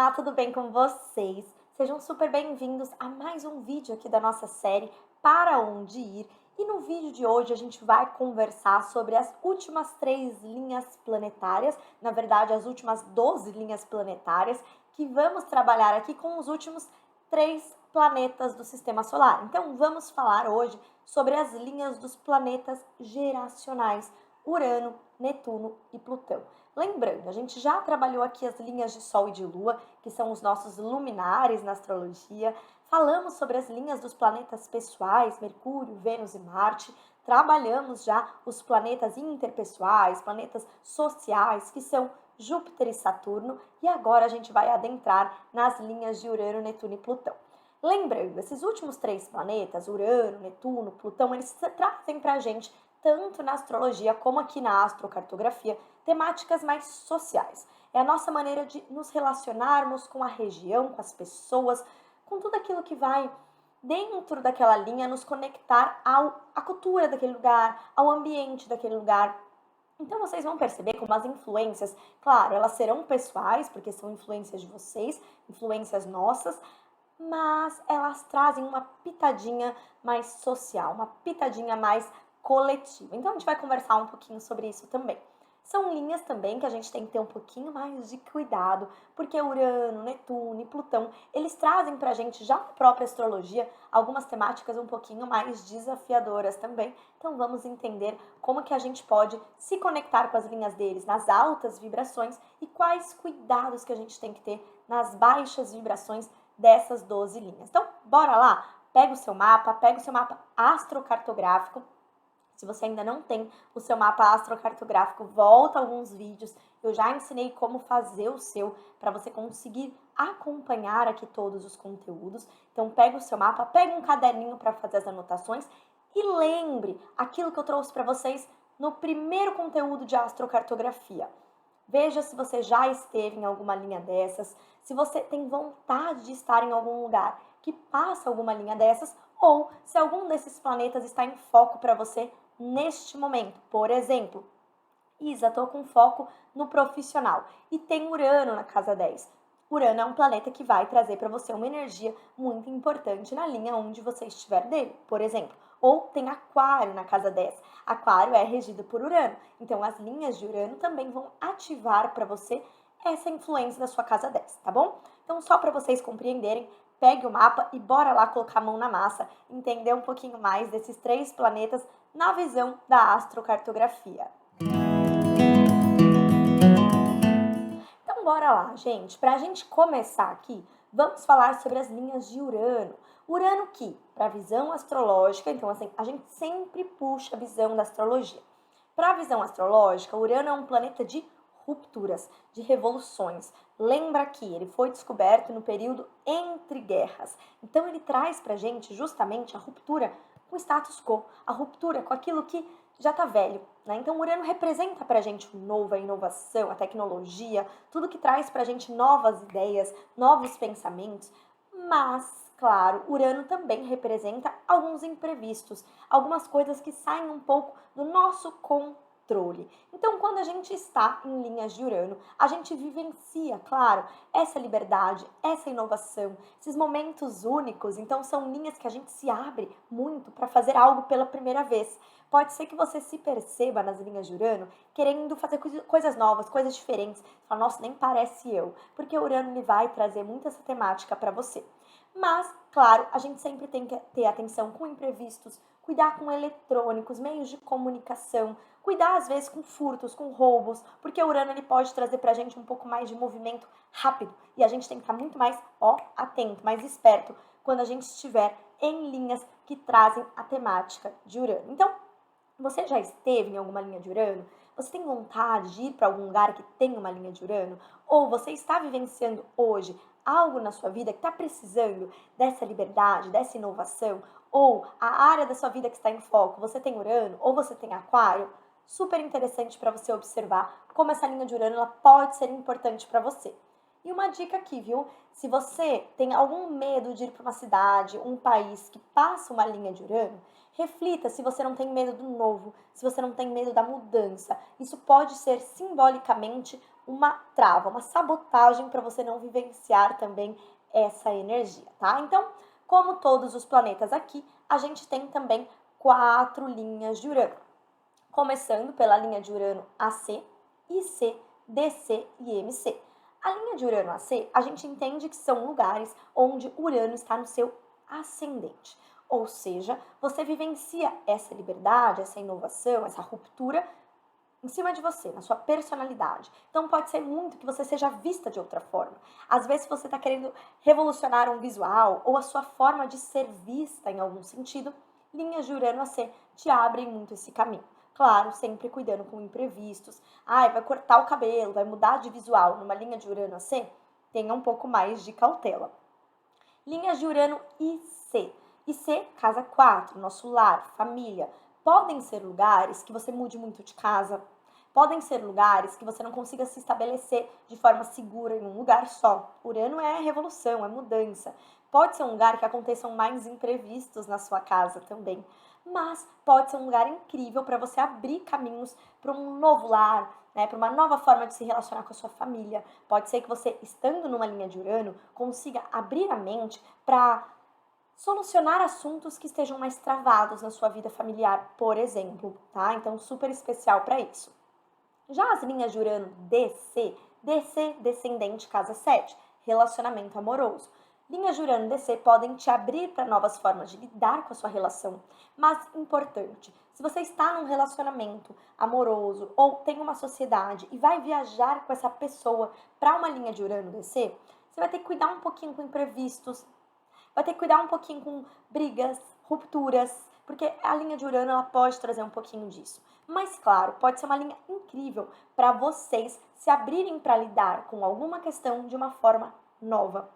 Olá, tudo bem com vocês? Sejam super bem-vindos a mais um vídeo aqui da nossa série Para Onde Ir. E no vídeo de hoje a gente vai conversar sobre as últimas 3 linhas planetárias, na verdade as últimas 12 linhas planetárias, que vamos trabalhar aqui com os últimos 3 planetas do Sistema Solar. Então vamos falar hoje sobre as linhas dos planetas geracionais, Urano, Netuno e Plutão. Lembrando, a gente já trabalhou aqui as linhas de Sol e de Lua, que são os nossos luminares na astrologia. Falamos sobre as linhas dos planetas pessoais, Mercúrio, Vênus e Marte. Trabalhamos já os planetas interpessoais, planetas sociais, que são Júpiter e Saturno. E agora a gente vai adentrar nas linhas de Urano, Netuno e Plutão. Lembrando, esses últimos 3 planetas, Urano, Netuno, Plutão, eles trazem para a gente, tanto na astrologia como aqui na astrocartografia, temáticas mais sociais. É a nossa maneira de nos relacionarmos com a região, com as pessoas, com tudo aquilo que vai dentro daquela linha nos conectar à cultura daquele lugar, ao ambiente daquele lugar. Então vocês vão perceber como as influências, claro, elas serão pessoais, porque são influências de vocês, influências nossas, mas elas trazem uma pitadinha mais social, uma pitadinha mais coletiva. Então a gente vai conversar um pouquinho sobre isso também. São linhas também que a gente tem que ter um pouquinho mais de cuidado, porque Urano, Netuno e Plutão, eles trazem pra gente, já na própria astrologia, algumas temáticas um pouquinho mais desafiadoras também. Então vamos entender como que a gente pode se conectar com as linhas deles nas altas vibrações e quais cuidados que a gente tem que ter nas baixas vibrações dessas 12 linhas. Então, bora lá? Pega o seu mapa astrocartográfico. Se você ainda não tem o seu mapa astrocartográfico, volta alguns vídeos. Eu já ensinei como fazer o seu para você conseguir acompanhar aqui todos os conteúdos. Então, pega o seu mapa, pega um caderninho para fazer as anotações e lembre aquilo que eu trouxe para vocês no primeiro conteúdo de astrocartografia. Veja se você já esteve em alguma linha dessas, se você tem vontade de estar em algum lugar que passa alguma linha dessas, ou se algum desses planetas está em foco para você neste momento. Por exemplo, Isa, estou com foco no profissional e tem Urano na casa 10. Urano é um planeta que vai trazer para você uma energia muito importante na linha onde você estiver dele, por exemplo. Ou tem Aquário na casa 10. Aquário é regido por Urano. Então, as linhas de Urano também vão ativar para você essa influência da sua casa 10, tá bom? Então, só para vocês compreenderem, pegue o mapa e bora lá colocar a mão na massa, entender um pouquinho mais desses 3 planetas na visão da astrocartografia. Então, bora lá, gente. Para a gente começar aqui, vamos falar sobre as linhas de Urano. Urano que, para a visão astrológica, então assim, a gente sempre puxa a visão da astrologia. Para a visão astrológica, Urano é um planeta de rupturas, de revoluções. Lembra que ele foi descoberto no período entre guerras. Então ele traz para a gente justamente a ruptura com o status quo, a ruptura com aquilo que já está velho, né? Então Urano representa para a gente o novo, a inovação, a tecnologia, tudo que traz para a gente novas ideias, novos pensamentos, mas claro, Urano também representa alguns imprevistos, algumas coisas que saem um pouco do nosso controle. Então, quando a gente está em linhas de Urano, a gente vivencia, claro, essa liberdade, essa inovação, esses momentos únicos. Então, são linhas que a gente se abre muito para fazer algo pela primeira vez. Pode ser que você se perceba nas linhas de Urano querendo fazer coisas novas, coisas diferentes. Fala, nossa, nem parece eu. Porque Urano ele vai trazer muito essa temática para você. Mas, claro, a gente sempre tem que ter atenção com imprevistos, cuidar com eletrônicos, meios de comunicação, cuidar às vezes com furtos, com roubos, porque o Urano ele pode trazer pra gente um pouco mais de movimento rápido e a gente tem que estar muito mais, atento, mais esperto quando a gente estiver em linhas que trazem a temática de Urano. Então, você já esteve em alguma linha de Urano? Você tem vontade de ir para algum lugar que tem uma linha de Urano? Ou você está vivenciando hoje algo na sua vida que está precisando dessa liberdade, dessa inovação? Ou a área da sua vida que está em foco, você tem Urano ou você tem Aquário? Super interessante para você observar como essa linha de Urano ela pode ser importante para você. E uma dica aqui, viu? Se você tem algum medo de ir para uma cidade, um país que passa uma linha de Urano, reflita se você não tem medo do novo, se você não tem medo da mudança. Isso pode ser simbolicamente uma trava, uma sabotagem para você não vivenciar também essa energia, tá? Então, como todos os planetas aqui, a gente tem também 4 linhas de Urano. Começando pela linha de Urano AC, IC, DC e MC. A linha de Urano AC, a gente entende que são lugares onde Urano está no seu ascendente. Ou seja, você vivencia essa liberdade, essa inovação, essa ruptura em cima de você, na sua personalidade. Então pode ser muito que você seja vista de outra forma. Às vezes você está querendo revolucionar um visual ou a sua forma de ser vista em algum sentido, linhas de Urano AC te abrem muito esse caminho. Claro, sempre cuidando com imprevistos. Vai cortar o cabelo, vai mudar de visual numa linha de Urano AC? Tenha um pouco mais de cautela. Linhas de Urano IC. IC, casa 4, nosso lar, família. Podem ser lugares que você mude muito de casa. Podem ser lugares que você não consiga se estabelecer de forma segura em um lugar só. Urano é revolução, é mudança. Pode ser um lugar que aconteçam mais imprevistos na sua casa também. Mas pode ser um lugar incrível para você abrir caminhos para um novo lar, né, para uma nova forma de se relacionar com a sua família. Pode ser que você, estando numa linha de Urano, consiga abrir a mente para solucionar assuntos que estejam mais travados na sua vida familiar, por exemplo, tá? Então, super especial para isso. Já as linhas de Urano DC, descendente, casa 7, relacionamento amoroso. Linhas de Urano DC podem te abrir para novas formas de lidar com a sua relação. Mas, importante, se você está num relacionamento amoroso ou tem uma sociedade e vai viajar com essa pessoa para uma linha de Urano DC, você vai ter que cuidar um pouquinho com imprevistos, vai ter que cuidar um pouquinho com brigas, rupturas, porque a linha de Urano ela pode trazer um pouquinho disso. Mas, claro, pode ser uma linha incrível para vocês se abrirem para lidar com alguma questão de uma forma nova.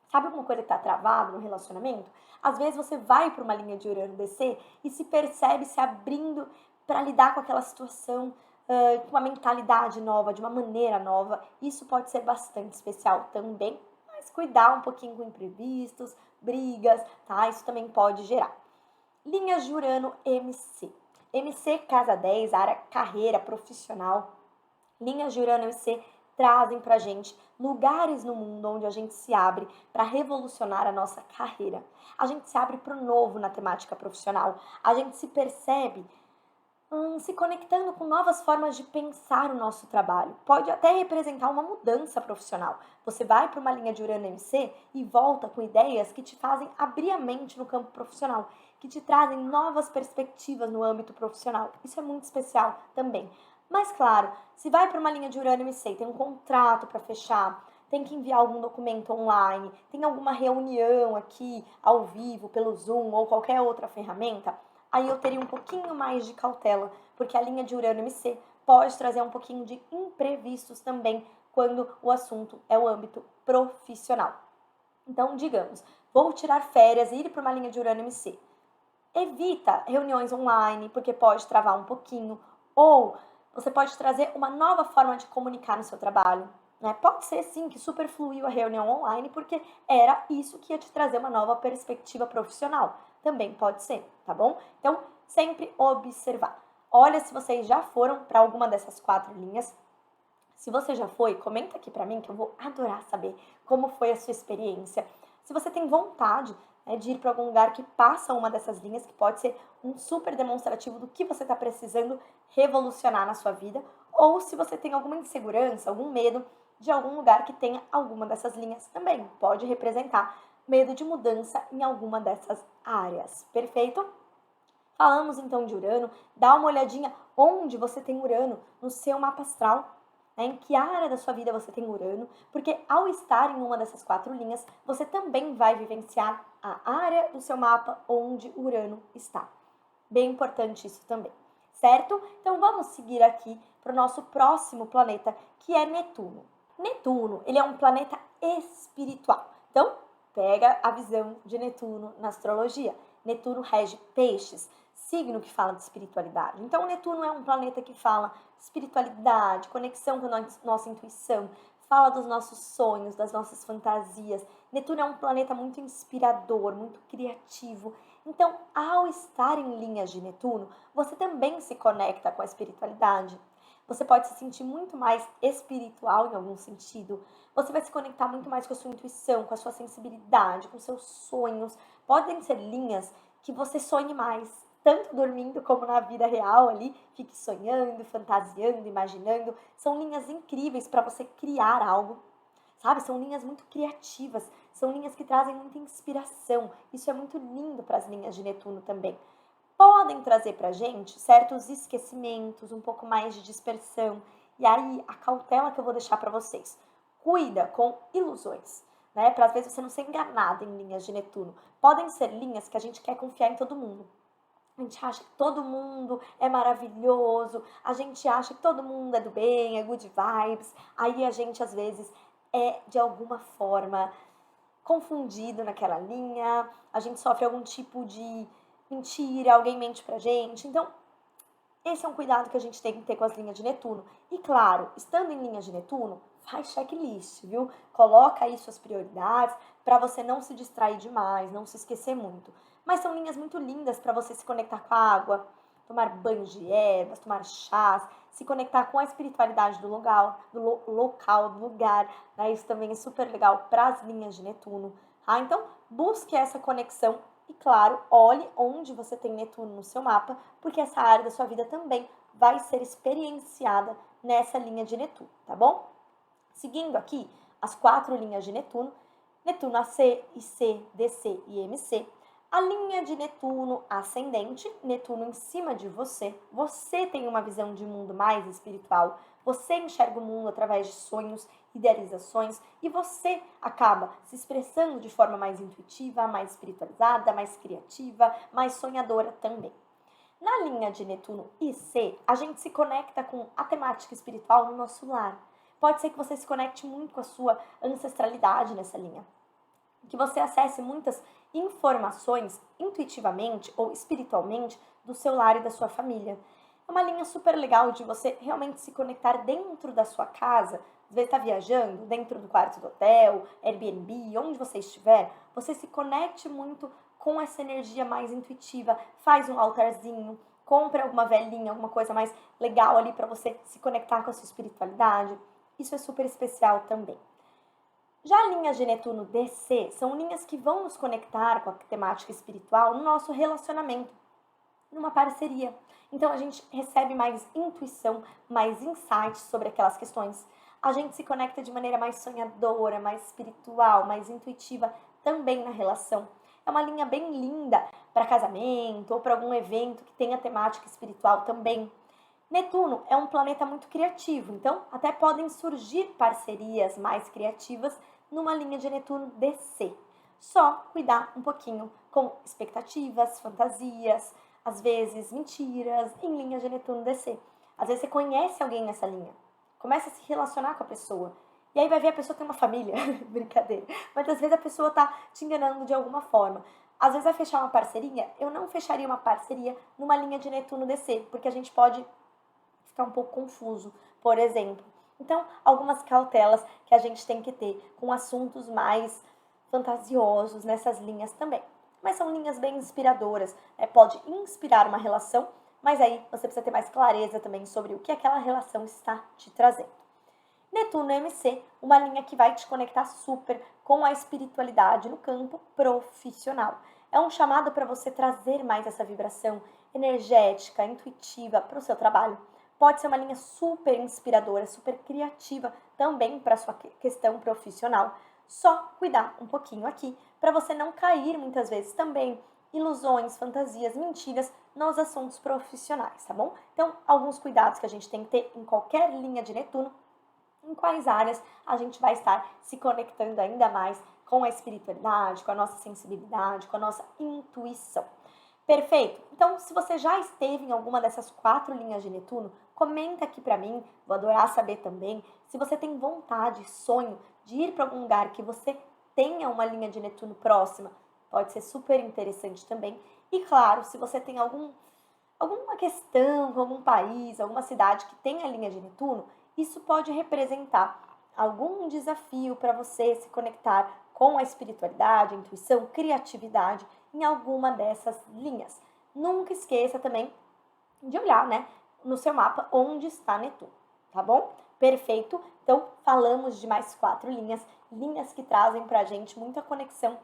Sabe alguma coisa que está travada no relacionamento? Às vezes você vai para uma linha de Urano DC e se percebe se abrindo para lidar com aquela situação com uma mentalidade nova, de uma maneira nova. Isso pode ser bastante especial também, mas cuidar um pouquinho com imprevistos, brigas, tá? Isso também pode gerar. Linhas de Urano MC. MC, casa 10, área carreira profissional. Linhas de Urano MC trazem pra gente lugares no mundo onde a gente se abre para revolucionar a nossa carreira. A gente se abre para o novo na temática profissional. A gente se percebe se conectando com novas formas de pensar o nosso trabalho. Pode até representar uma mudança profissional. Você vai para uma linha de Urano MC e volta com ideias que te fazem abrir a mente no campo profissional, que te trazem novas perspectivas no âmbito profissional. Isso é muito especial também. Mas claro, se vai para uma linha de Urano MC e tem um contrato para fechar, tem que enviar algum documento online, tem alguma reunião aqui ao vivo pelo Zoom ou qualquer outra ferramenta, aí eu teria um pouquinho mais de cautela, porque a linha de Urano MC pode trazer um pouquinho de imprevistos também quando o assunto é o âmbito profissional. Então, digamos, vou tirar férias e ir para uma linha de Urano MC. Evita reuniões online, porque pode travar um pouquinho, ou você pode trazer uma nova forma de comunicar no seu trabalho. Né? Pode ser, sim, que super fluiu a reunião online, porque era isso que ia te trazer uma nova perspectiva profissional. Também pode ser, tá bom? Então, sempre observar. Olha se vocês já foram para alguma dessas 4 linhas. Se você já foi, comenta aqui para mim que eu vou adorar saber como foi a sua experiência. Se você tem vontade de ir para algum lugar que passa uma dessas linhas, que pode ser um super demonstrativo do que você está precisando revolucionar na sua vida, ou se você tem alguma insegurança, algum medo de algum lugar que tenha alguma dessas linhas também. Pode representar medo de mudança em alguma dessas áreas. Perfeito? Falamos então de Urano. Dá uma olhadinha onde você tem Urano no seu mapa astral. Em que área da sua vida você tem Urano, porque ao estar em uma dessas 4 linhas, você também vai vivenciar a área do seu mapa onde Urano está. Bem importante isso também, certo? Então vamos seguir aqui para o nosso próximo planeta, que é Netuno. Netuno, ele é um planeta espiritual. Então, pega a visão de Netuno na astrologia. Netuno rege peixes, signo que fala de espiritualidade. Então, Netuno é um planeta que fala de espiritualidade, conexão com a nossa intuição, fala dos nossos sonhos, das nossas fantasias. Netuno é um planeta muito inspirador, muito criativo. Então, ao estar em linhas de Netuno, você também se conecta com a espiritualidade. você pode se sentir muito mais espiritual em algum sentido, você vai se conectar muito mais com a sua intuição, com a sua sensibilidade, com seus sonhos. Podem ser linhas que você sonhe mais, tanto dormindo como na vida real ali, fique sonhando, fantasiando, imaginando. São linhas incríveis para você criar algo, sabe? São linhas muito criativas, são linhas que trazem muita inspiração. Isso é muito lindo para as linhas de Netuno também. Podem trazer para a gente certos esquecimentos, um pouco mais de dispersão. E aí, a cautela que eu vou deixar para vocês. Cuida com ilusões, né? Para às vezes você não ser enganada em linhas de Netuno. Podem ser linhas que a gente quer confiar em todo mundo. A gente acha que todo mundo é maravilhoso, a gente acha que todo mundo é do bem, é good vibes. Aí a gente, às vezes, é de alguma forma confundido naquela linha, a gente sofre algum tipo de mentira, alguém mente pra gente. Então, esse é um cuidado que a gente tem que ter com as linhas de Netuno. E claro, estando em linha de Netuno, faz checklist, viu? Coloca aí suas prioridades para você não se distrair demais, não se esquecer muito. Mas são linhas muito lindas para você se conectar com a água, tomar banhos de ervas, tomar chás, se conectar com a espiritualidade do local, do lugar, né? Isso também é super legal para as linhas de Netuno, tá? Então, busque essa conexão e, claro, olhe onde você tem Netuno no seu mapa, porque essa área da sua vida também vai ser experienciada nessa linha de Netuno, tá bom? Seguindo aqui as 4 linhas de Netuno, Netuno AC, IC, DC e MC, a linha de Netuno ascendente, Netuno em cima de você, você tem uma visão de mundo mais espiritual, você enxerga o mundo através de sonhos, idealizações e você acaba se expressando de forma mais intuitiva, mais espiritualizada, mais criativa, mais sonhadora também. Na linha de Netuno IC, a gente se conecta com a temática espiritual no nosso lar. Pode ser que você se conecte muito com a sua ancestralidade nessa linha, que você acesse muitas informações intuitivamente ou espiritualmente do seu lar e da sua família. É uma linha super legal de você realmente se conectar dentro da sua casa. Às vezes está viajando, dentro do quarto do hotel, Airbnb, onde você estiver, você se conecte muito com essa energia mais intuitiva, faz um altarzinho, compra alguma velinha, alguma coisa mais legal ali para você se conectar com a sua espiritualidade. Isso é super especial também. Já linhas de Netuno DC são linhas que vão nos conectar com a temática espiritual no nosso relacionamento, numa parceria. Então a gente recebe mais intuição, mais insights sobre aquelas questões. A gente se conecta de maneira mais sonhadora, mais espiritual, mais intuitiva também na relação. É uma linha bem linda para casamento ou para algum evento que tenha temática espiritual também. Netuno é um planeta muito criativo, então até podem surgir parcerias mais criativas numa linha de Netuno DC. Só cuidar um pouquinho com expectativas, fantasias, às vezes mentiras em linha de Netuno DC. Às vezes você conhece alguém nessa linha, começa a se relacionar com a pessoa, e aí vai ver a pessoa tem uma família, brincadeira, mas às vezes a pessoa tá te enganando de alguma forma. Às vezes vai fechar uma parceria, eu não fecharia uma parceria numa linha de Netuno DC, porque a gente pode ficar um pouco confuso, por exemplo. Então, algumas cautelas que a gente tem que ter com assuntos mais fantasiosos nessas linhas também. Mas são linhas bem inspiradoras, né? Pode inspirar uma relação, mas aí você precisa ter mais clareza também sobre o que aquela relação está te trazendo. Netuno MC, uma linha que vai te conectar super com a espiritualidade no campo profissional. É um chamado para você trazer mais essa vibração energética, intuitiva para o seu trabalho. Pode ser uma linha super inspiradora, super criativa também para a sua questão profissional. Só cuidar um pouquinho aqui para você não cair muitas vezes também ilusões, fantasias, mentiras nos assuntos profissionais, tá bom? Então, alguns cuidados que a gente tem que ter em qualquer linha de Netuno, em quais áreas a gente vai estar se conectando ainda mais com a espiritualidade, com a nossa sensibilidade, com a nossa intuição. Perfeito? Então, se você já esteve em alguma dessas 4 linhas de Netuno, comenta aqui pra mim, vou adorar saber também. Se você tem vontade, sonho de ir para algum lugar que você tenha uma linha de Netuno próxima, pode ser super interessante também. E claro, se você tem alguma questão com algum país, alguma cidade que tenha linha de Netuno, isso pode representar algum desafio para você se conectar com a espiritualidade, a intuição, criatividade em alguma dessas linhas. Nunca esqueça também de olhar, né, no seu mapa onde está Netuno. tá bom? Perfeito. Então, falamos de mais 4 linhas, linhas que trazem pra gente muita conexão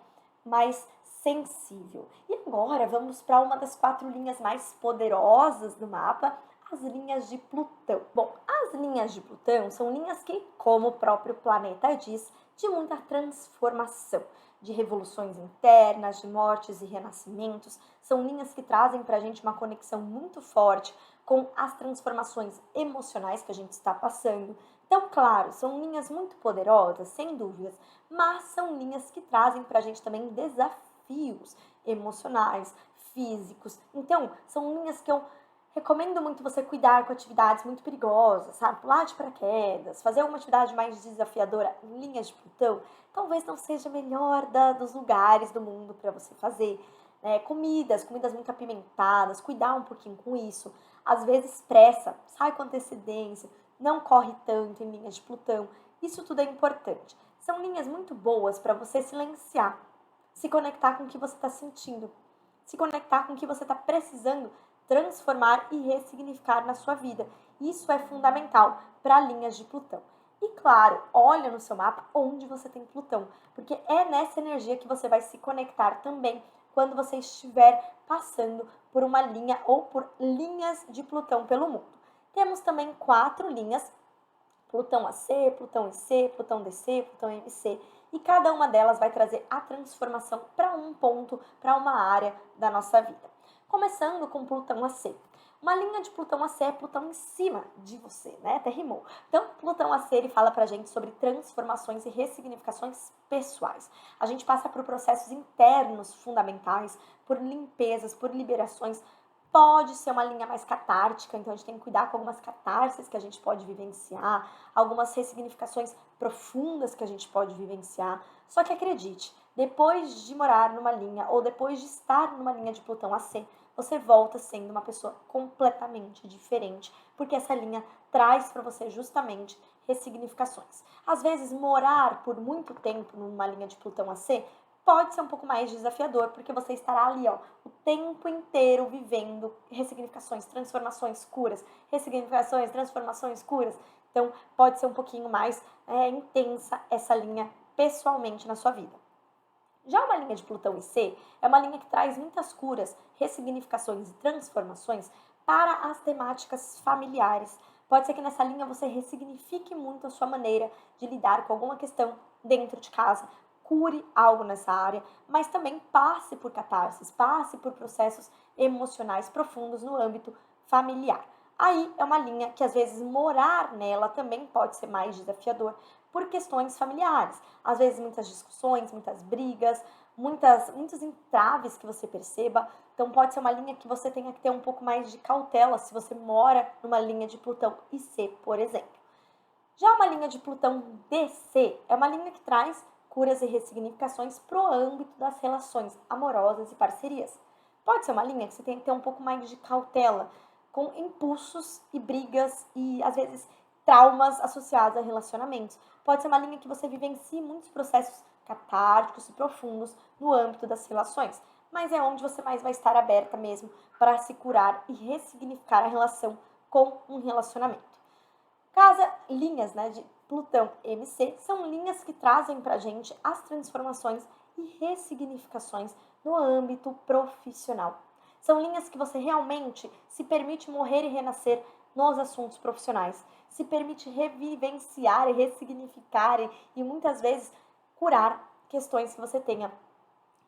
mais sensível. E agora vamos para uma das 4 linhas mais poderosas do mapa, as linhas de Plutão. Bom, as linhas de Plutão são linhas que, como o próprio planeta diz, de muita transformação, de revoluções internas, de mortes e renascimentos. São linhas que trazem para a gente uma conexão muito forte com as transformações emocionais que a gente está passando. Então, claro, são linhas muito poderosas, sem dúvidas, mas são linhas que trazem para a gente também desafios emocionais, físicos. Então, são linhas que eu recomendo muito você cuidar com atividades muito perigosas, sabe? Pular de paraquedas, fazer alguma atividade mais desafiadora em linhas de Plutão, talvez não seja a melhor dos lugares do mundo para você fazer. Comidas muito apimentadas, cuidar um pouquinho com isso. Às vezes pressa, sai com antecedência, não corre tanto em linhas de Plutão. Isso tudo é importante. São linhas muito boas para você silenciar, se conectar com o que você está sentindo, se conectar com o que você está precisando transformar e ressignificar na sua vida. Isso é fundamental para linhas de Plutão. E claro, olha no seu mapa onde você tem Plutão, porque é nessa energia que você vai se conectar também quando você estiver passando por uma linha ou por linhas de Plutão pelo mundo. Temos também 4 linhas, Plutão AC, Plutão IC, Plutão DC, Plutão MC, e cada uma delas vai trazer a transformação para um ponto, para uma área da nossa vida. Começando com Plutão AC. Uma linha de Plutão AC é Plutão em cima de você, né? Até rimou. Então, Plutão AC, ele fala pra gente sobre transformações e ressignificações pessoais. A gente passa por processos internos fundamentais, por limpezas, por liberações. Pode ser uma linha mais catártica, então a gente tem que cuidar com algumas catarses que a gente pode vivenciar, algumas ressignificações profundas que a gente pode vivenciar. Só que acredite, depois de morar numa linha ou depois de estar numa linha de Plutão AC, você volta sendo uma pessoa completamente diferente, porque essa linha traz para você justamente ressignificações. Às vezes, morar por muito tempo numa linha de Plutão AC pode ser um pouco mais desafiador, porque você estará ali, ó, o tempo inteiro vivendo ressignificações, transformações, curas, ressignificações, transformações, curas. Então, pode ser um pouquinho mais intensa essa linha pessoalmente na sua vida. Já uma linha de Plutão IC é uma linha que traz muitas curas, ressignificações e transformações para as temáticas familiares. Pode ser que nessa linha você ressignifique muito a sua maneira de lidar com alguma questão dentro de casa, cure algo nessa área, mas também passe por catarses, passe por processos emocionais profundos no âmbito familiar. Aí é uma linha que às vezes morar nela também pode ser mais desafiador por questões familiares. Às vezes muitas discussões, muitas brigas, muitos entraves que você perceba. Então pode ser uma linha que você tenha que ter um pouco mais de cautela se você mora numa linha de Plutão IC, por exemplo. Já uma linha de Plutão DC é uma linha que traz curas e ressignificações para o âmbito das relações amorosas e parcerias. Pode ser uma linha que você tem que ter um pouco mais de cautela, com impulsos e brigas e, às vezes, traumas associados a relacionamentos. Pode ser uma linha que você vivencie muitos processos catárticos e profundos no âmbito das relações, mas é onde você mais vai estar aberta mesmo para se curar e ressignificar a relação com um relacionamento. Linhas de Plutão MC são linhas que trazem para a gente as transformações e ressignificações no âmbito profissional. São linhas que você realmente se permite morrer e renascer nos assuntos profissionais, se permite revivenciar e ressignificar e muitas vezes curar questões que você tenha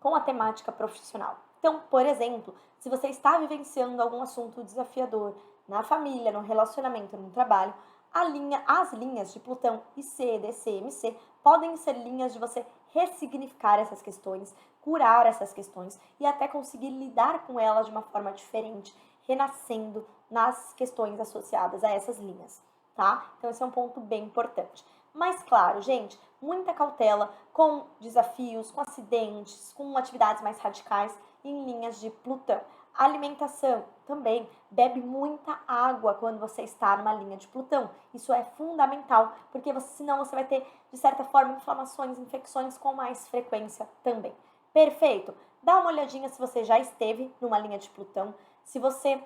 com a temática profissional. Então, por exemplo, se você está vivenciando algum assunto desafiador na família, no relacionamento, no trabalho, as linhas de Plutão IC, DC, MC podem ser linhas de você ressignificar essas questões, curar essas questões e até conseguir lidar com elas de uma forma diferente, renascendo nas questões associadas a essas linhas, tá? Então esse é um ponto bem importante. Mas claro, gente, muita cautela com desafios, com acidentes, com atividades mais radicais em linhas de Plutão. A alimentação também, bebe muita água quando você está numa linha de Plutão. Isso é fundamental, porque senão você vai ter, de certa forma, inflamações, infecções com mais frequência também. Perfeito? Dá uma olhadinha se você já esteve numa linha de Plutão, se você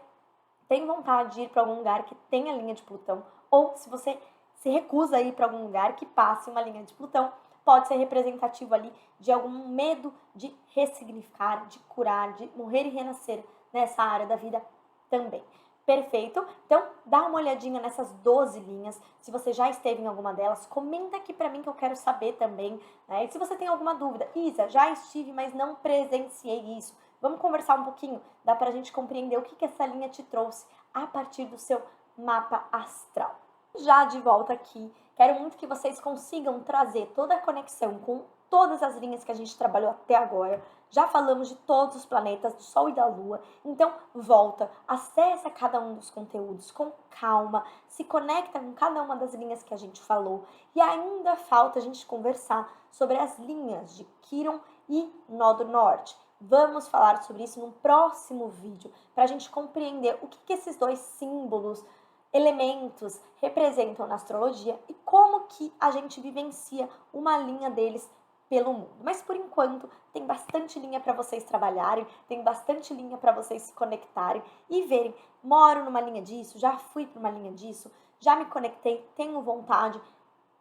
tem vontade de ir para algum lugar que tenha linha de Plutão, ou se você se recusa a ir para algum lugar que passe uma linha de Plutão, pode ser representativo ali de algum medo de ressignificar, de curar, de morrer e renascer nessa área da vida também. Perfeito? Então, dá uma olhadinha nessas 12 linhas. Se você já esteve em alguma delas, comenta aqui pra mim que eu quero saber também, né? E se você tem alguma dúvida, Isa, já estive, mas não presenciei isso. Vamos conversar um pouquinho? Dá pra gente compreender o que essa linha te trouxe a partir do seu mapa astral. Já de volta aqui, quero muito que vocês consigam trazer toda a conexão com todas as linhas que a gente trabalhou até agora. Já falamos de todos os planetas, do Sol e da Lua. Então, volta, acessa cada um dos conteúdos com calma, se conecta com cada uma das linhas que a gente falou. E ainda falta a gente conversar sobre as linhas de Quirón e Nó do Norte. Vamos falar sobre isso no próximo vídeo, para a gente compreender o que esses dois símbolos, elementos representam na astrologia e como que a gente vivencia uma linha deles pelo mundo. Mas por enquanto tem bastante linha para vocês trabalharem, tem bastante linha para vocês se conectarem e verem, moro numa linha disso, já fui para uma linha disso, já me conectei, tenho vontade.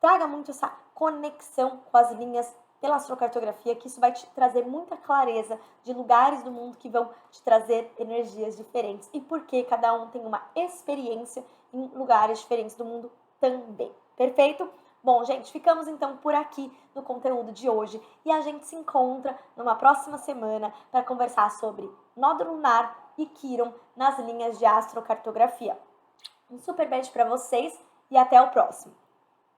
Traga muito essa conexão com as linhas pela astrocartografia, que isso vai te trazer muita clareza de lugares do mundo que vão te trazer energias diferentes e porque cada um tem uma experiência em lugares diferentes do mundo também. Perfeito? Bom, gente, ficamos então por aqui no conteúdo de hoje e a gente se encontra numa próxima semana para conversar sobre Nó lunar e Quirón nas linhas de astrocartografia. Um super beijo para vocês e até o próximo!